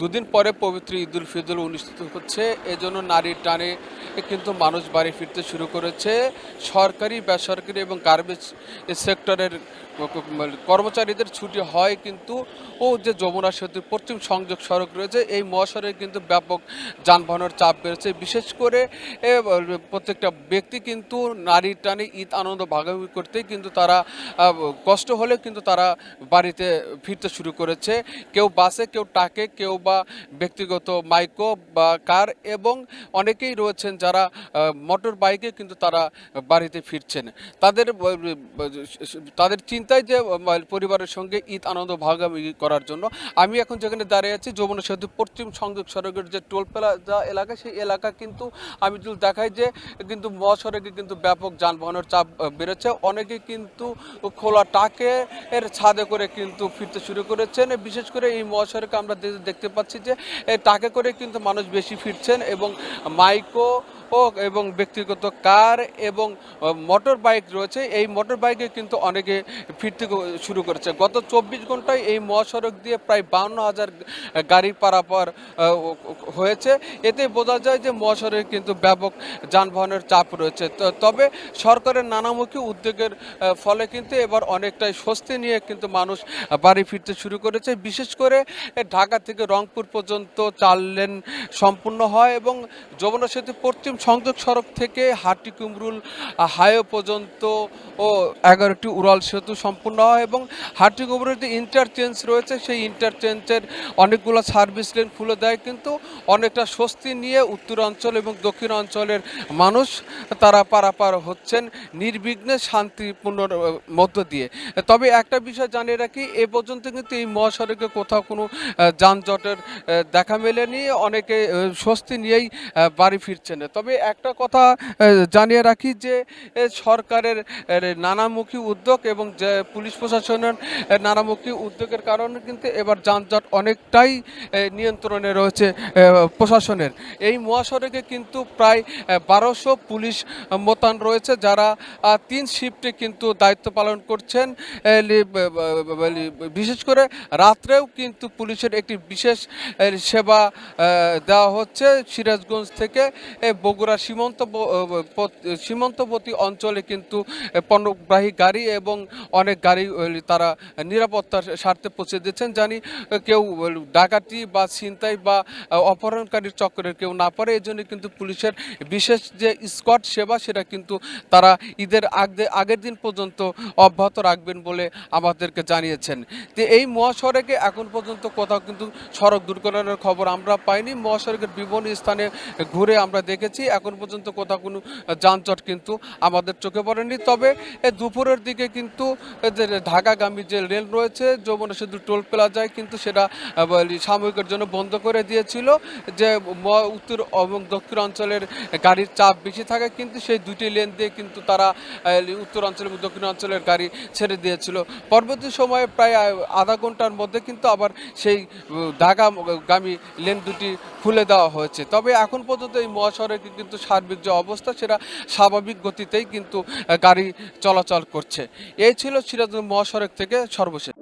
দুদিন পরে পবিত্র ঈদুল ফিতর অনুষ্ঠিত হচ্ছে। এজন্য নারীর টানে কিন্তু মানুষ বাড়ি ফিরতে শুরু করেছে। সরকারি, বেসরকারি এবং গার্মেন্টস সেক্টরের কর্মচারীদের ছুটি হয়, কিন্তু যে যমুনা সেতুর পশ্চিম সংযোগ সড়ক রয়েছে, এই মহাসড়কে কিন্তু ব্যাপক যানবাহনের চাপ বেড়েছে। বিশেষ করে প্রত্যেকটা ব্যক্তি কিন্তু নারীর টানে ঈদ আনন্দ ভাগাভাগি করতেই কিন্তু তারা কষ্ট হলে কিন্তু তারা বাড়িতে ফিরতে শুরু করেছে। কেউ বাসে, কেউ ট্রাকে, কেউ বা ব্যক্তিগত মাইক্রো বা কার, এবং অনেকেই রয়েছেন যারা মোটর বাইকে কিন্তু তারা বাড়িতে ফিরছেন। তাদের তাদের চিন্তায় যে পরিবারের সঙ্গে ঈদ আনন্দ ভাগাভাগি করার জন্য। আমি এখন যেখানে দাঁড়িয়ে আছি, যমুনা সেতু পশ্চিম সংযোগ সড়কের যে টোল প্লাজা এলাকা, সেই এলাকা কিন্তু আমি যদি দেখাই যে কিন্তু মহাসড়কে কিন্তু ব্যাপক যানবাহনের চাপ বেড়েছে। অনেকে কিন্তু খোলা ট্রাকে এর ছাদে করে কিন্তু ফিরতে শুরু করেছেন। বিশেষ করে এই মহাসড়কে আমরা দেখতে পাচ্ছি যে ট্রাকে করে কিন্তু মানুষ বেশি ফিরছেন, এবং মাইক্রো এবং ব্যক্তিগত কার এবং মোটর বাইক রয়েছে। এই মোটর বাইকে কিন্তু অনেকে ফিরতে শুরু করেছে। গত 24 ঘন্টায় এই মহাসড়ক দিয়ে প্রায় 52,000 গাড়ি পারাপার হয়েছে। এতে বোঝা যায় যে মহাসড়কে কিন্তু ব্যাপক যানবাহনের চাপ রয়েছে। তবে সরকারের নানামুখী উদ্যোগের ফলে কিন্তু এবার অনেকটাই স্বস্তি নিয়ে কিন্তু মানুষ বাড়ি ফিরতে শুরু করেছে। বিশেষ করে ঢাকা থেকে রংপুর পর্যন্ত 4 লেন সম্পূর্ণ হয়, এবং যমুনা সেতু পশ্চিম সংযোগ সড়ক থেকে হাটিকুমরুল হাইওয়ে পর্যন্ত 11টি উড়াল সেতু সম্পূর্ণ হয়, এবং হাটিকুমরুল যে ইন্টারচেঞ্জ রয়েছে, সেই ইন্টারচেঞ্জের অনেকগুলো সার্ভিস লেন খুলে দেয়, কিন্তু অনেকটা স্বস্তি নিয়ে উত্তরাঞ্চল এবং দক্ষিণ অঞ্চলের মানুষ তারা পারাপার হচ্ছেন নির্বিঘ্নে, শান্তিপূর্ণ মধ্য দিয়ে। তবে একটা বিষয় জানিয়ে রাখি, এ পর্যন্ত কিন্তু এই মহাসড়কে কোথাও কোনো যানজটের দেখা মেলেনি। অনেকে স্বস্তি নিয়েই বাড়ি ফিরছেন। তবে একটা কথা জানিয়ে রাখি যে সরকারের নানামুখী উদ্যোগ এবং যে পুলিশ প্রশাসনের নানামুখী উদ্যোগের কারণে কিন্তু এবার যানজট অনেকটাই নিয়ন্ত্রণে রয়েছে প্রশাসনের। এই মহাসড়কে কিন্তু প্রায় 1200 পুলিশ মোতায়েন রয়েছে, যারা 3 শিফটে কিন্তু দায়িত্ব পালন করছেন। বিশেষ করে রাত্রেও কিন্তু পুলিশের একটি বিশেষ সেবা দেওয়া হচ্ছে। সিরাজগঞ্জ থেকে বগুড়া সীমান্তবর্তী অঞ্চলে কিন্তু পণ্যবাহী গাড়ি এবং অনেক গাড়ি তারা নিরাপত্তার স্বার্থে পৌঁছে দিচ্ছেন। জানি কেউ ডাকাতি বা ছিনতাই বা অপহরণকারীর চক্করে কেউ না পড়ে, এই জন্য কিন্তু পুলিশের বিশেষ যে স্কোয়াড সেবা, সেটা কিন্তু তারা ঈদের আগের দিন পর্যন্ত অব্যাহত রাখবেন বলে আমাদেরকে জানিয়েছেন। তো এই মহাসড়কে এখন পর্যন্ত কোথাও কিন্তু সড়ক দুর্ঘটনার খবর আমরা পাইনি। মহাসড়কের বিভিন্ন স্থানে ঘুরে আমরা দেখেছি, এখন পর্যন্ত কোথাও কোনো যানজট কিন্তু আমাদের চোখে পড়েনি। তবে দুপুরের দিকে কিন্তু যে ঢাকাগামী যে রেল রয়েছে, যমুনা সেতু টোল প্লাজায় কিন্তু সেটা সাময়িকের জন্য বন্ধ করে দিয়েছিল, যে উত্তর এবং দক্ষিণ অঞ্চলের গাড়ির চাপ বেশি থাকে, কিন্তু সেই দুটি লেন দিয়ে কিন্তু তারা উত্তর অঞ্চল এবং দক্ষিণ অঞ্চলের গাড়ি ছেড়ে দিয়েছিল। পরবর্তী সময়ে প্রায় আধা ঘন্টার মধ্যে কিন্তু আবার সেই ঢাকাগামী লেন দুটি খুলে দেওয়া হয়েছে। তবে এখন পর্যন্ত এই মহাসড়কে কিন্তু সার্বিক যে অবস্থা, সেটা স্বাভাবিক গতিতেই কিন্তু গাড়ি চলাচল করছে। এই ছিল সিরাজগঞ্জ মহাসড়ক থেকে সর্বশেষ।